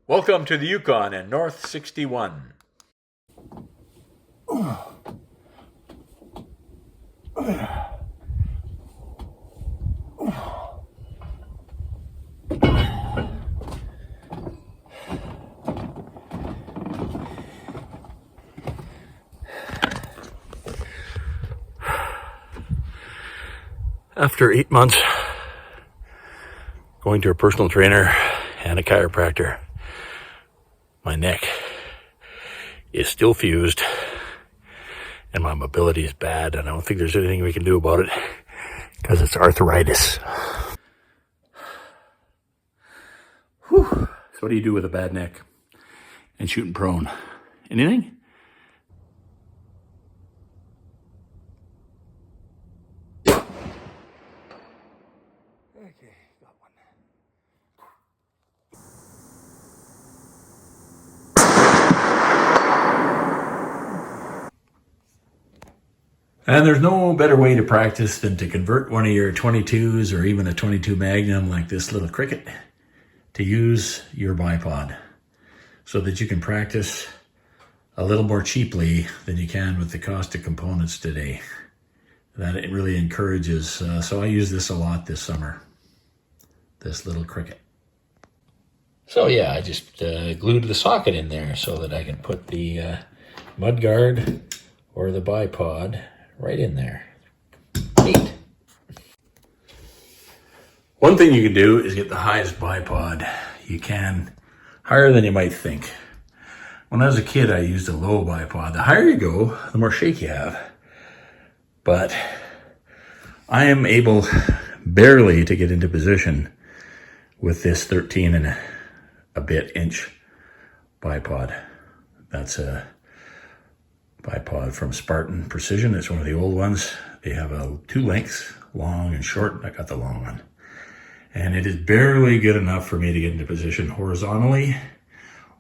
Welcome to the Yukon and North 61. After 8 months going to a personal trainer and a chiropractor, my neck is still fused and my mobility is bad, and I don't think there's anything we can do about it because it's arthritis. Whew. So what do you do with a bad neck and shooting prone? Anything? Okay, got one. And there's no better way to practice than to convert one of your 22s or even a 22 Magnum like this little cricket to use your bipod so that you can practice a little more cheaply than you can with the cost of components today. That it really encourages. So I use this a lot this summer, this little cricket. So yeah, I just glued the socket in there so that I can put the mud guard or the bipod right in there. Neat. One thing you can do is get the highest bipod you can, higher than you might think. When I was a kid, I used a low bipod. The higher you go, the more shake you have. But I am able barely to get into position with this 13 and a bit inch bipod. That's a bipod from Spartan Precision. It's one of the old ones. They have two lengths, long and short. I got the long one. And it is barely good enough for me to get into position horizontally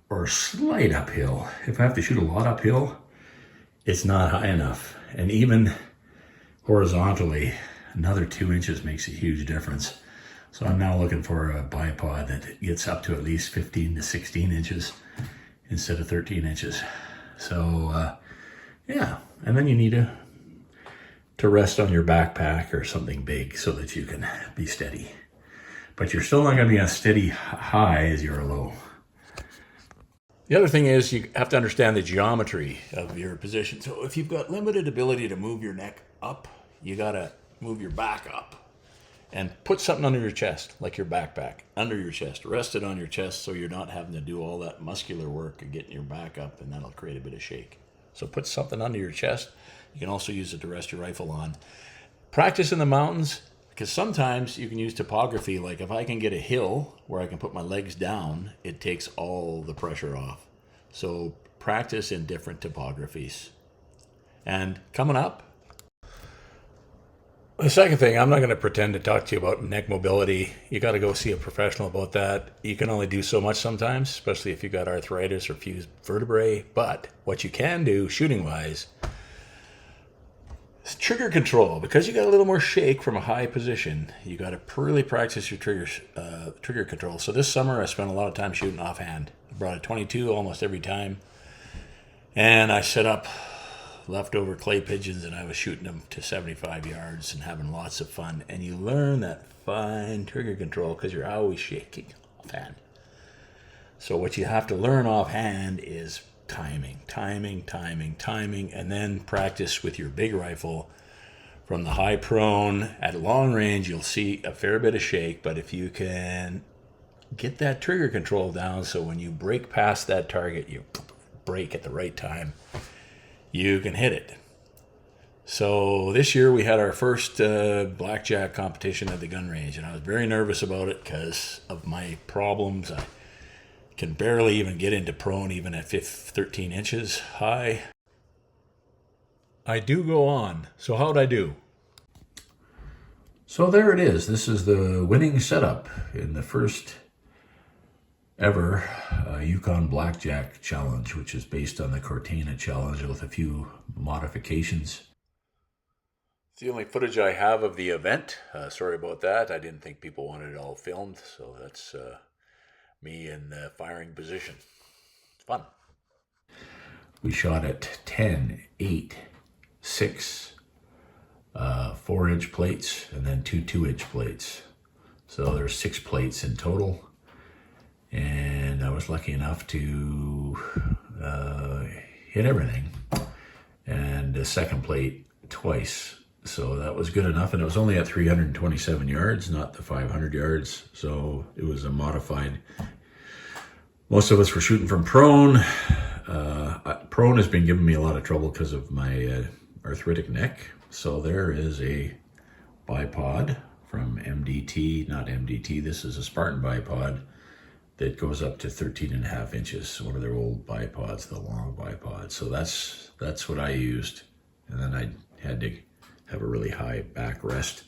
or slight uphill. If I have to shoot a lot uphill, it's not high enough. And even horizontally, another 2 inches makes a huge difference. So I'm now looking for a bipod that gets up to at least 15 to 16 inches instead of 13 inches. So, yeah, and then you need to rest on your backpack or something big so that you can be steady. But you're still not going to be as steady high as you're low. The other thing is you have to understand the geometry of your position. So if you've got limited ability to move your neck up, you got to move your back up and put something under your chest, like your backpack, under your chest. Rest it on your chest so you're not having to do all that muscular work of getting your back up, and that'll create a bit of shake. So put something under your chest. You can also use it to rest your rifle on. Practice in the mountains, because sometimes you can use topography. Like if I can get a hill where I can put my legs down, it takes all the pressure off. So practice in different topographies. And coming up, the second thing, I'm not going to pretend to talk to you about neck mobility. You got to go see a professional about that. You can only do so much sometimes, especially if you've got arthritis or fused vertebrae. But what you can do shooting-wise is trigger control. Because you got a little more shake from a high position, you got to really practice your trigger control. So this summer, I spent a lot of time shooting offhand. I brought a 22 almost every time. And I set up leftover clay pigeons, and I was shooting them to 75 yards and having lots of fun. And you learn that fine trigger control because you're always shaking offhand. So what you have to learn offhand is timing, and then practice with your big rifle from the high prone. At long range, you'll see a fair bit of shake, but if you can get that trigger control down so when you break past that target, you break at the right time, you can hit it. So this year we had our first Blackjack competition at the gun range, and I was very nervous about it because of my problems. I can barely even get into prone even at 13 inches high. I do go on. So how'd I do? So there it is. This is the winning setup in the first ever Yukon Blackjack challenge, which is based on the Cortina challenge with a few modifications. It's the only footage I have of the event. Sorry about that. I didn't think people wanted it all filmed, so that's me in the firing position. It's fun. We shot at 10, 8, 6, 4-inch plates, and then 2 2-inch plates. So there's 6 plates in total. And I was lucky enough to hit everything. And the second plate twice. So that was good enough. And it was only at 327 yards, not the 500 yards. So it was a modified. Most of us were shooting from prone. Prone has been giving me a lot of trouble because of my arthritic neck. So there is a bipod from MDT, not MDT, this is a Spartan bipod that goes up to 13.5 inches, one of their old bipods, the long bipod. So that's what I used. And then I had to have a really high backrest.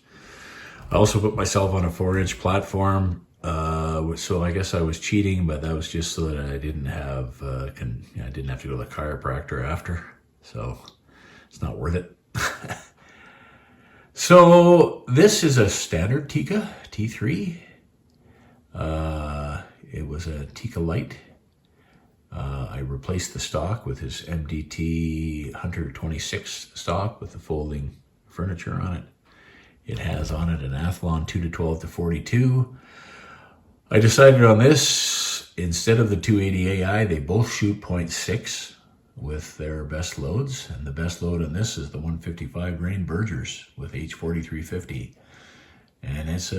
I also put myself on a 4-inch platform. So I guess I was cheating, but that was just so that I didn't have, I didn't have to go to the chiropractor after. So it's not worth it. So this is a standard Tikka T3. It was a Tikka Light. I replaced the stock with his MDT Hunter 26 stock with the folding furniture on it. It has on it an Athlon 2-12 to 42. I decided on this, instead of the 280 AI, they both shoot 0.6 with their best loads. And the best load on this is the 155 grain Bergers with H4350. And it's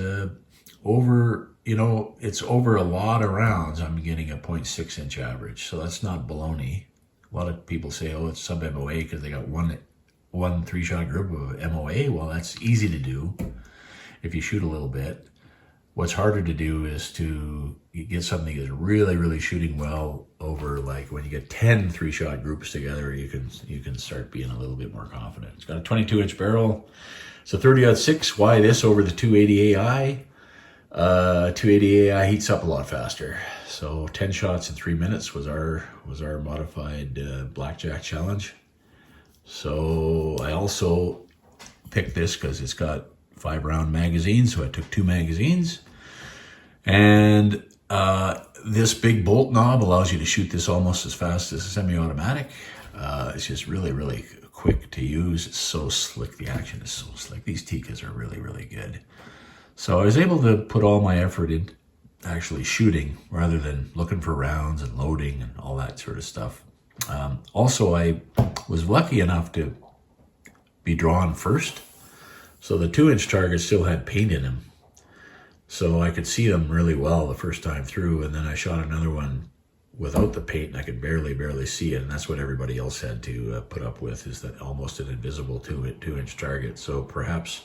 it's over a lot of rounds. I'm getting a 0.6 inch average. So that's not baloney. A lot of people say, oh, it's sub MOA because they got one 3-shot group of MOA. Well, that's easy to do if you shoot a little bit. What's harder to do is to get something that's really, really shooting well over, like when you get 10 3-shot groups together, you can start being a little bit more confident. It's got a 22-inch barrel. It's a 30-06. Why this over the 280 AI? 280 AI heats up a lot faster. So 10 shots in 3 minutes was our modified Blackjack challenge. So I also picked this because it's got 5-round magazines, so I took 2 magazines. And this big bolt knob allows you to shoot this almost as fast as a semi-automatic. It's just really, really quick to use. It's so slick. The action is so slick. These Tikkas are really, really good. So I was able to put all my effort in actually shooting rather than looking for rounds and loading and all that sort of stuff. Also, I was lucky enough to be drawn first. So the 2-inch targets still had paint in them. So I could see them really well the first time through. And then I shot another one without the paint and I could barely see it. And that's what everybody else had to put up with, is that almost an invisible 2-inch target. So perhaps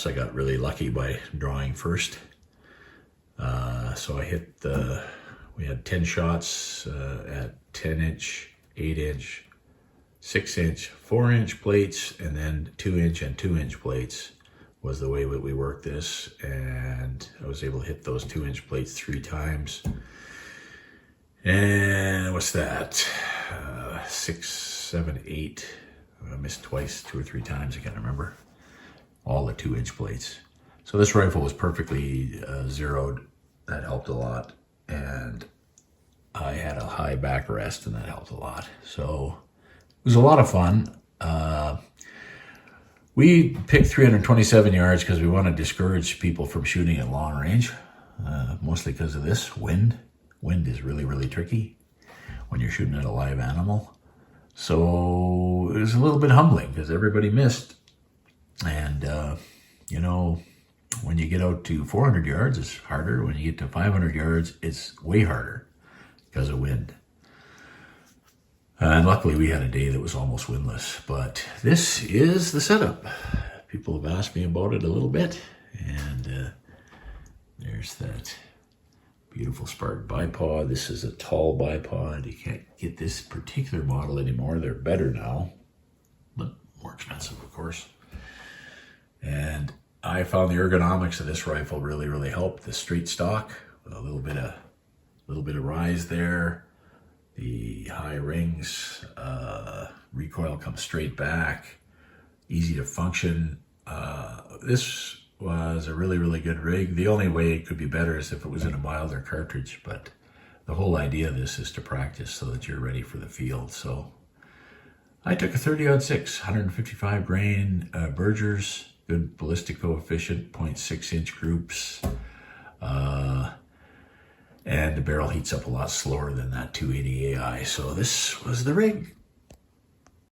I got really lucky by drawing first. So I hit we had 10 shots at 10-inch, 8-inch, 6-inch, 4-inch plates, and then 2-inch and 2-inch plates was the way that we worked this. And I was able to hit those 2-inch plates 3 times. And what's that? 6, 7, 8. I missed twice, 2 or 3 times, I can't remember. All the 2-inch plates. So this rifle was perfectly zeroed. That helped a lot. And I had a high backrest, and that helped a lot. So it was a lot of fun. We picked 327 yards because we want to discourage people from shooting at long range, mostly because of this wind. Wind is really, really tricky when you're shooting at a live animal. So it was a little bit humbling because everybody missed. And, when you get out to 400 yards, it's harder. When you get to 500 yards, it's way harder because of wind. And luckily we had a day that was almost windless, but this is the setup. People have asked me about it a little bit, and there's that beautiful Spartan bipod. This is a tall bipod. You can't get this particular model anymore. They're better now, but more expensive, of course. And I found the ergonomics of this rifle really, really helped. The straight stock with a little bit of rise there. The high rings, recoil comes straight back, easy to function. This was a really, really good rig. The only way it could be better is if it was in a milder cartridge, but the whole idea of this is to practice so that you're ready for the field. So I took a 30-06, 155 grain Bergers, good ballistic coefficient, 0.6 inch groups, and the barrel heats up a lot slower than that 280 AI. So this was the rig.